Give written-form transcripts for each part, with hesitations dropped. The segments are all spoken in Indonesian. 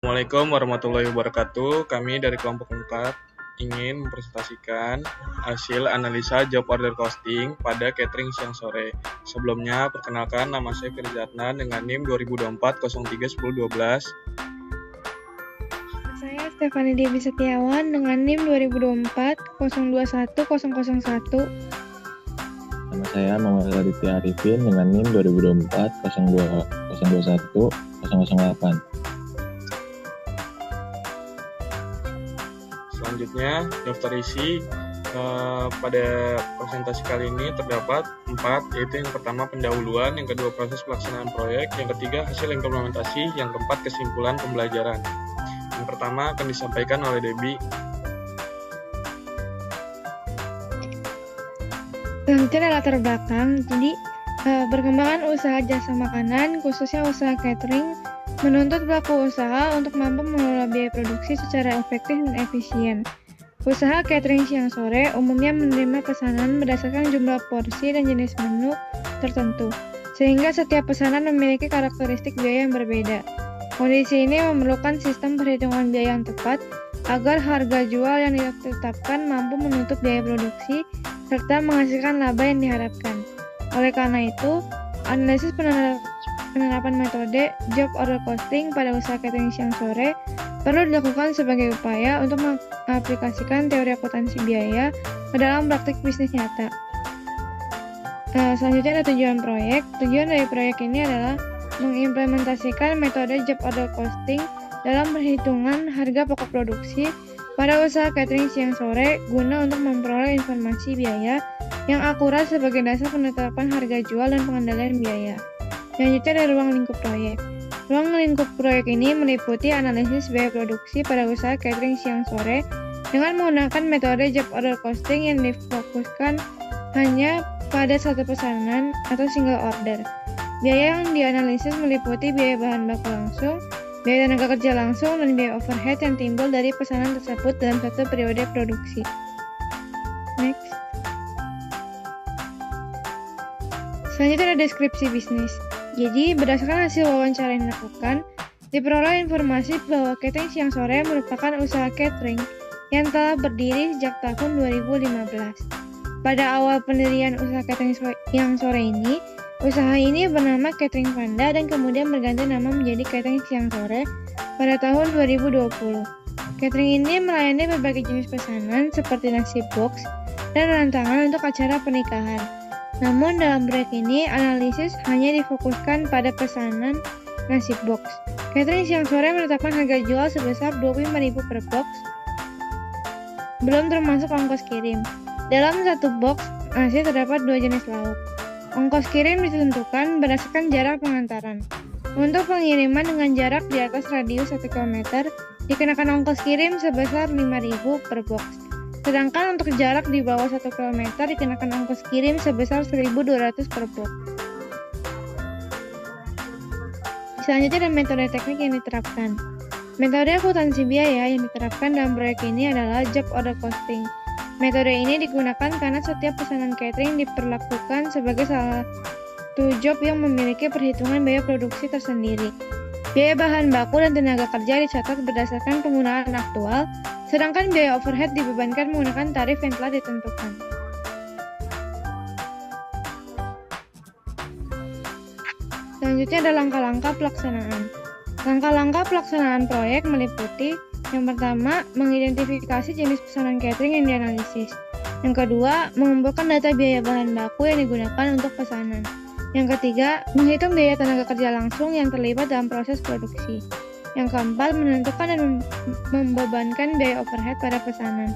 Assalamualaikum warahmatullahi wabarakatuh. Kami dari kelompok 4 ingin mempresentasikan hasil analisa job order costing pada catering siang sore. Sebelumnya, perkenalkan nama saya Firzatna dengan NIM 2024 03 10 12. Saya Stefani Dewi Setiawan dengan NIM 2024 021 001. Nama saya Muhammad Raditya Arifin dengan NIM 2024 021 008. Selanjutnya, daftar isi pada presentasi kali ini terdapat 4, yaitu yang pertama pendahuluan, yang kedua proses pelaksanaan proyek, yang ketiga hasil implementasi, yang keempat kesimpulan pembelajaran. Yang pertama akan disampaikan oleh Debbie. Selanjutnya latar belakang. Jadi, perkembangan usaha jasa makanan, khususnya usaha catering, menuntut pelaku usaha untuk mampu mengelola biaya produksi secara efektif dan efisien. Usaha catering siang sore umumnya menerima pesanan berdasarkan jumlah porsi dan jenis menu tertentu, sehingga setiap pesanan memiliki karakteristik biaya yang berbeda. Kondisi ini memerlukan sistem perhitungan biaya yang tepat agar harga jual yang ditetapkan mampu menutup biaya produksi serta menghasilkan laba yang diharapkan. Oleh karena itu, analisis penerapan metode job order costing pada usaha catering siang sore perlu dilakukan sebagai upaya untuk mengaplikasikan teori akuntansi biaya ke dalam praktik bisnis nyata. Selanjutnya ada tujuan proyek. Tujuan dari proyek ini adalah mengimplementasikan metode job order costing dalam perhitungan harga pokok produksi pada usaha catering siang sore guna untuk memperoleh informasi biaya yang akurat sebagai dasar penetapan harga jual dan pengendalian biaya. Selanjutnya ada ruang lingkup proyek. Ruang lingkup proyek ini meliputi analisis biaya produksi pada usaha catering siang sore dengan menggunakan metode job order costing yang difokuskan hanya pada satu pesanan atau single order. Biaya yang dianalisis meliputi biaya bahan baku langsung, biaya tenaga kerja langsung, dan biaya overhead yang timbul dari pesanan tersebut dalam satu periode produksi. Next. Selanjutnya ada deskripsi bisnis. Jadi, berdasarkan hasil wawancara yang dilakukan, diperoleh informasi bahwa catering siang sore merupakan usaha catering yang telah berdiri sejak tahun 2015. Pada awal pendirian usaha catering siang sore ini, usaha ini bernama Catering Panda dan kemudian berganti nama menjadi Catering Siang Sore pada tahun 2020. Catering ini melayani berbagai jenis pesanan seperti nasi box dan rantangan untuk acara pernikahan. Namun dalam proyek ini, analisis hanya difokuskan pada pesanan nasi box. Catering Siang Sore menetapkan harga jual sebesar Rp25.000 per box, belum termasuk ongkos kirim. Dalam satu box nasi terdapat 2 jenis lauk. Ongkos kirim ditentukan berdasarkan jarak pengantaran. Untuk pengiriman dengan jarak di atas radius 1 km, dikenakan ongkos kirim sebesar Rp5.000 per box. Sedangkan untuk jarak di bawah 1 km, dikenakan ongkos kirim sebesar Rp1.200 per box. Selanjutnya ada metode teknik yang diterapkan. Metode akuntansi biaya yang diterapkan dalam proyek ini adalah job order costing. Metode ini digunakan karena setiap pesanan catering diperlakukan sebagai salah satu job yang memiliki perhitungan biaya produksi tersendiri. Biaya bahan baku dan tenaga kerja dicatat berdasarkan penggunaan aktual, sedangkan biaya overhead dibebankan menggunakan tarif yang telah ditentukan. Selanjutnya ada langkah-langkah pelaksanaan. Langkah-langkah pelaksanaan proyek meliputi: yang pertama, mengidentifikasi jenis pesanan catering yang dianalisis. Yang kedua, mengumpulkan data biaya bahan baku yang digunakan untuk pesanan. Yang ketiga, menghitung biaya tenaga kerja langsung yang terlibat dalam proses produksi. Yang keempat, menentukan dan membebankan biaya overhead pada pesanan.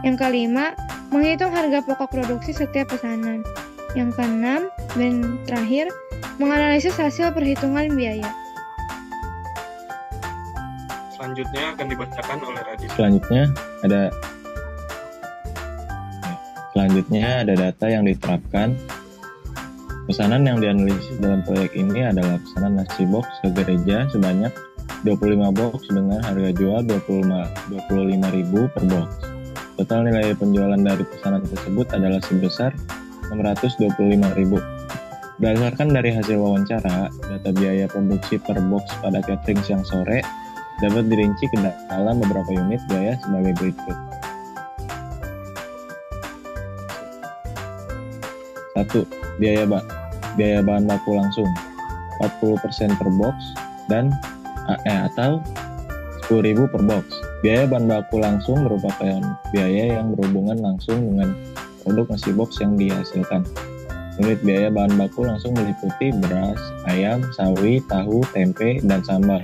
Yang kelima, menghitung harga pokok produksi setiap pesanan. Yang keenam, dan terakhir, menganalisis hasil perhitungan biaya. Selanjutnya akan dibacakan oleh Radit. Selanjutnya ada data yang diterapkan. Pesanan yang dianalisis dalam proyek ini adalah pesanan nasi box ke gereja sebanyak 25 box dengan harga jual Rp25.000 per box. Total nilai penjualan dari pesanan tersebut adalah sebesar Rp625.000. Berdasarkan dari hasil wawancara, data biaya produksi per box pada catering siang sore dapat dirinci ke dalam beberapa unit biaya sebagai berikut. 1. Biaya bahan baku langsung 40% per box dan atau 10.000 per box. Biaya bahan baku langsung merupakan biaya yang berhubungan langsung dengan produk nasi box yang dihasilkan. Unit biaya bahan baku langsung meliputi beras, ayam, sawi, tahu, tempe, dan sambal.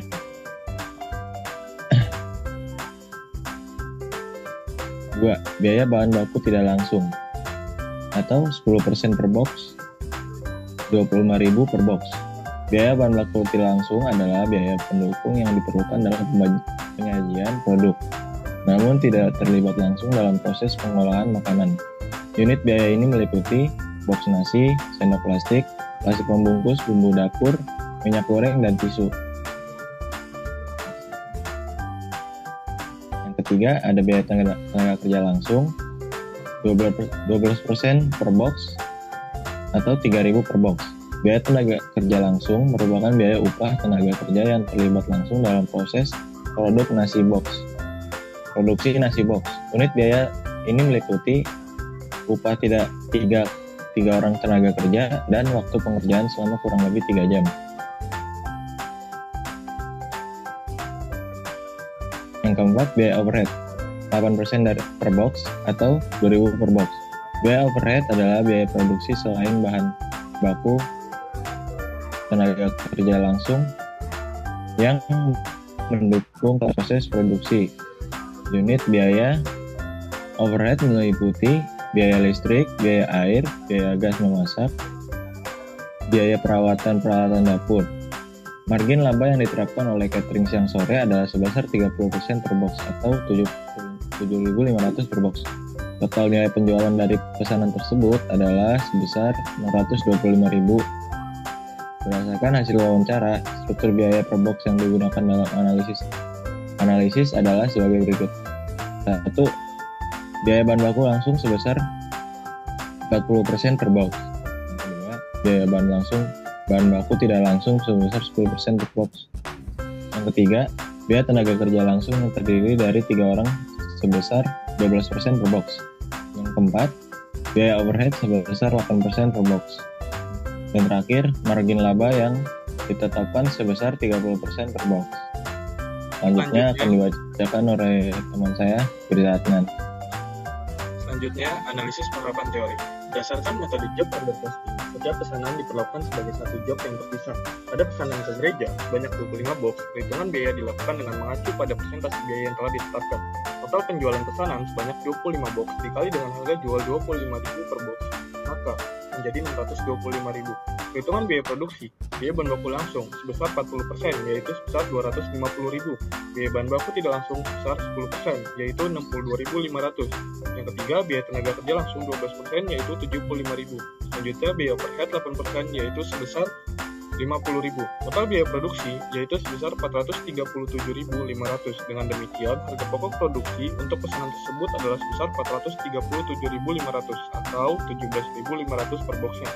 2. Biaya bahan baku tidak langsung atau 10% per box, 25.000 per box. Biaya bahan baku tidak langsung adalah biaya pendukung yang diperlukan dalam penyajian produk, namun tidak terlibat langsung dalam proses pengolahan makanan. Unit biaya ini meliputi box nasi, sendok plastik pembungkus, bumbu dapur, minyak goreng, dan tisu. Yang ketiga, ada biaya tenaga kerja langsung 12% per box atau 3.000 per box. Biaya tenaga kerja langsung merupakan biaya upah tenaga kerja yang terlibat langsung dalam proses produksi nasi box. Unit biaya ini meliputi upah tiga orang tenaga kerja dan waktu pengerjaan selama kurang lebih 3 jam. Yang keempat, biaya overhead 8% per box atau 2.000 per box. Biaya overhead adalah biaya produksi selain bahan baku tenaga kerja langsung yang mendukung proses produksi. Unit biaya overhead meliputi biaya listrik, biaya air, biaya gas memasak, biaya perawatan peralatan dapur. Margin laba yang diterapkan oleh catering siang sore adalah sebesar 30% per box atau 7.500 per box. Total nilai penjualan dari pesanan tersebut adalah sebesar 625.000. Berdasarkan hasil wawancara, struktur biaya per box yang digunakan dalam analisis adalah sebagai berikut. 1. Biaya bahan baku langsung sebesar 40% per box. Yang kedua, biaya bahan baku tidak langsung sebesar 10% per box. Yang ketiga, biaya tenaga kerja langsung yang terdiri dari 3 orang sebesar 12% per box. Yang keempat, biaya overhead sebesar 8% per box. Dan terakhir, margin laba yang ditetapkan sebesar 30% per box. Selanjutnya akan dibacakan oleh teman saya, Firza Adnan. Selanjutnya, analisis penerapan teori. Berdasarkan metode job order costing, setiap pesanan diperlakukan sebagai satu job yang terpisah. Pada pesanan ke gereja, sebanyak 25 box, perhitungan biaya dilakukan dengan mengacu pada persentase biaya yang telah ditetapkan. Total penjualan pesanan sebanyak 25 box dikali dengan harga jual 25.000 per box, maka menjadi 625.000. Perhitungan biaya produksi, biaya bahan baku langsung sebesar 40%, yaitu sebesar 250.000. Biaya bahan baku tidak langsung sebesar 10%, yaitu 62.500. Yang ketiga, biaya tenaga kerja langsung 12%, yaitu 75.000. Selanjutnya, biaya overhead 8%, yaitu sebesar 50.000. Total biaya produksi yaitu sebesar 437.500. Dengan demikian, harga pokok produksi untuk pesanan tersebut adalah sebesar 437.500 atau 17.500 per boxnya.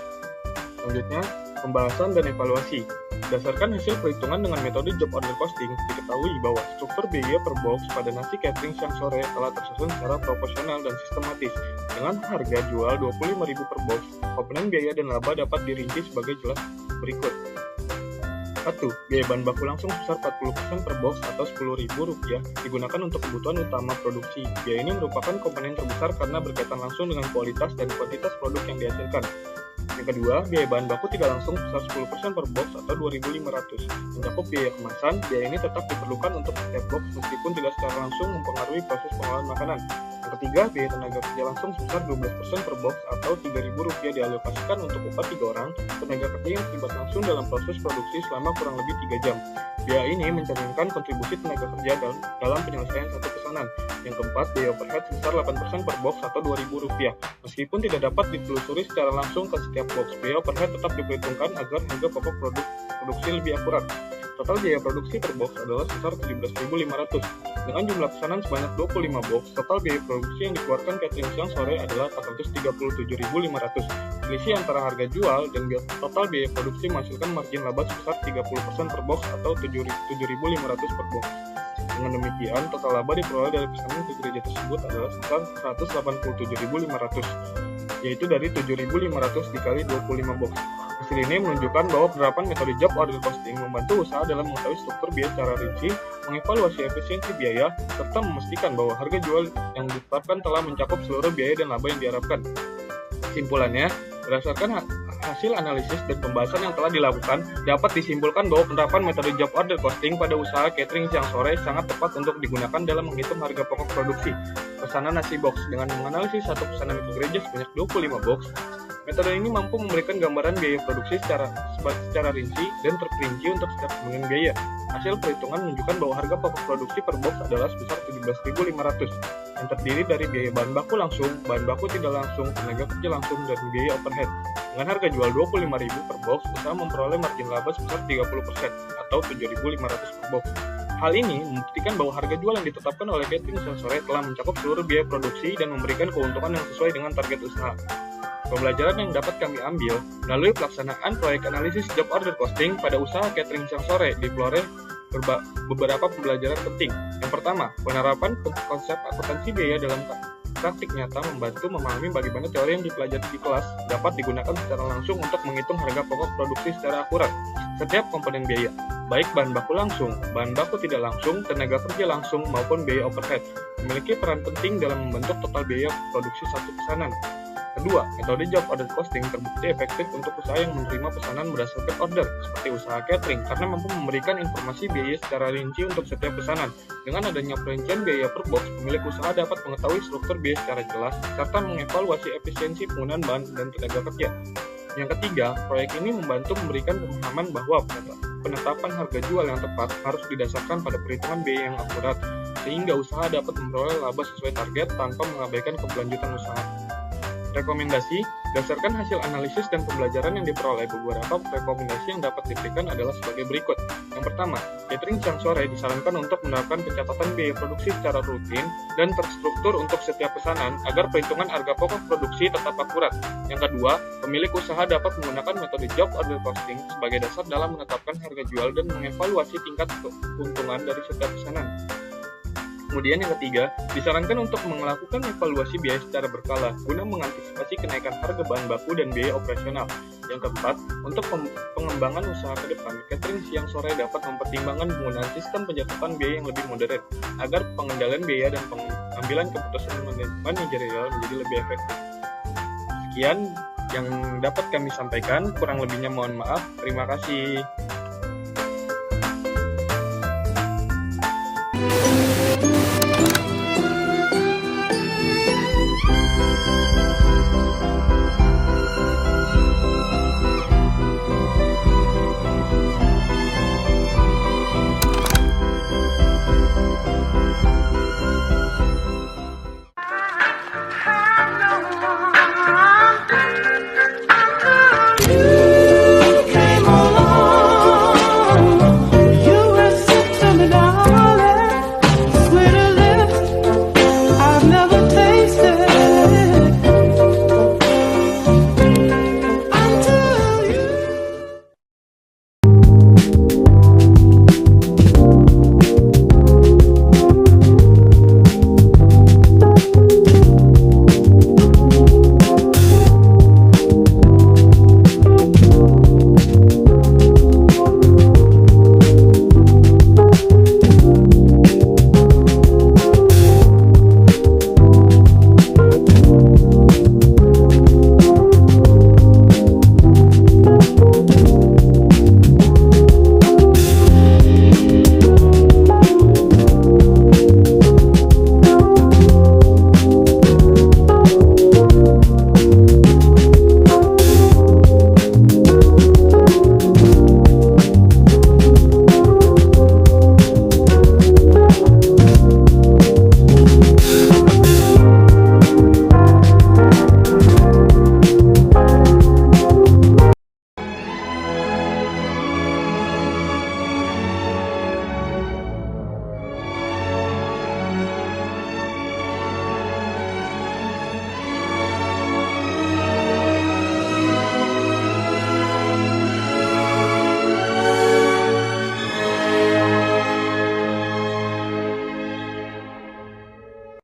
Selanjutnya, pembahasan dan evaluasi. Berdasarkan hasil perhitungan dengan metode job order costing, diketahui bahwa struktur biaya per box pada nasi catering siang sore telah tersusun secara proporsional dan sistematis. Dengan harga jual 25.000 per box, komponen biaya dan laba dapat dirinci sebagai jelas berikut. 1. Biaya bahan baku langsung sebesar 40% per box atau Rp10.000 digunakan untuk kebutuhan utama produksi. Biaya ini merupakan komponen terbesar karena berkaitan langsung dengan kualitas dan kuantitas produk yang dihasilkan. Yang kedua, biaya bahan baku tidak langsung sebesar 10% per box atau Rp2.500. Mencakup biaya kemasan, biaya ini tetap diperlukan untuk setiap box meskipun tidak secara langsung mempengaruhi proses pengolahan makanan. Yang ketiga, biaya tenaga kerja langsung sebesar 12% per box atau Rp3.000 dialokasikan untuk upah 3 orang tenaga kerja yang terlibat langsung dalam proses produksi selama kurang lebih 3 jam. Biaya ini mencerminkan kontribusi tenaga kerja dalam penyelesaian satu pesanan. Yang keempat, biaya overhead sebesar 8% per box atau Rp2.000. Meskipun tidak dapat ditelusuri secara langsung ke setiap box, biaya overhead tetap diperhitungkan agar harga pokok produksi lebih akurat. Total biaya produksi per box adalah sebesar 17.500. Dengan jumlah pesanan sebanyak 25 box, total biaya produksi yang dikeluarkan catering siang sore adalah 437.500. Selisih antara harga jual dan total biaya produksi menghasilkan margin laba sebesar 30% per box atau 7.500 per box. Dengan demikian, total laba diperoleh dari pesanan ke gereja tersebut adalah sebesar 187.500, yaitu dari 7.500 dikali 25 box. Hasil ini menunjukkan bahwa penerapan metode job order costing membantu usaha dalam mengetahui struktur biaya secara rinci, mengevaluasi efisiensi biaya, serta memastikan bahwa harga jual yang ditetapkan telah mencakup seluruh biaya dan laba yang diharapkan. Kesimpulannya, berdasarkan hasil analisis dan pembahasan yang telah dilakukan, dapat disimpulkan bahwa penerapan metode job order costing pada usaha catering siang sore sangat tepat untuk digunakan dalam menghitung harga pokok produksi pesanan nasi box. Dengan menganalisis satu pesanan ke gereja sebanyak 25 box, metode ini mampu memberikan gambaran biaya produksi secara rinci dan terperinci untuk setiap komponen biaya. Hasil perhitungan menunjukkan bahwa harga pokok produksi per box adalah sebesar 17.500, yang terdiri dari biaya bahan baku langsung, bahan baku tidak langsung, tenaga kerja langsung, dan biaya overhead. Dengan harga jual 25.000 per box, usaha memperoleh margin laba sebesar 30% atau 7.500 per box. Hal ini membuktikan bahwa harga jual yang ditetapkan oleh catering siang sore telah mencakup seluruh biaya produksi dan memberikan keuntungan yang sesuai dengan target usaha. Pembelajaran yang dapat kami ambil melalui pelaksanaan proyek analisis job order costing pada usaha catering siang sore diperoleh beberapa pembelajaran penting. Yang pertama, penerapan konsep akuntansi biaya dalam praktik nyata membantu memahami bagaimana teori yang dipelajari di kelas dapat digunakan secara langsung untuk menghitung harga pokok produksi secara akurat. Setiap komponen biaya, baik bahan baku langsung, bahan baku tidak langsung, tenaga kerja langsung, maupun biaya overhead, memiliki peran penting dalam membentuk total biaya produksi satu pesanan. Kedua, metode job order costing terbukti efektif untuk usaha yang menerima pesanan berdasarkan order, seperti usaha catering, karena mampu memberikan informasi biaya secara rinci untuk setiap pesanan. Dengan adanya perincian biaya per box, pemilik usaha dapat mengetahui struktur biaya secara jelas, serta mengevaluasi efisiensi penggunaan bahan dan tenaga kerja. Yang ketiga, proyek ini membantu memberikan pemahaman bahwa penetapan harga jual yang tepat harus didasarkan pada perhitungan biaya yang akurat, sehingga usaha dapat memperoleh laba sesuai target tanpa mengabaikan keberlanjutan usaha. Rekomendasi, berdasarkan hasil analisis dan pembelajaran yang diperoleh, beberapa rekomendasi yang dapat diberikan adalah sebagai berikut. Yang pertama, catering siang sore disarankan untuk menerapkan pencatatan biaya produksi secara rutin dan terstruktur untuk setiap pesanan agar perhitungan harga pokok produksi tetap akurat. Yang kedua, pemilik usaha dapat menggunakan metode job order costing sebagai dasar dalam menetapkan harga jual dan mengevaluasi tingkat keuntungan dari setiap pesanan. Kemudian yang ketiga, disarankan untuk melakukan evaluasi biaya secara berkala guna mengantisipasi kenaikan harga bahan baku dan biaya operasional. Yang keempat, untuk pengembangan usaha ke depan, catering siang sore dapat mempertimbangkan penggunaan sistem pencatatan biaya yang lebih modern agar pengendalian biaya dan pengambilan keputusan manajerial menjadi lebih efektif. Sekian yang dapat kami sampaikan, kurang lebihnya mohon maaf. Terima kasih.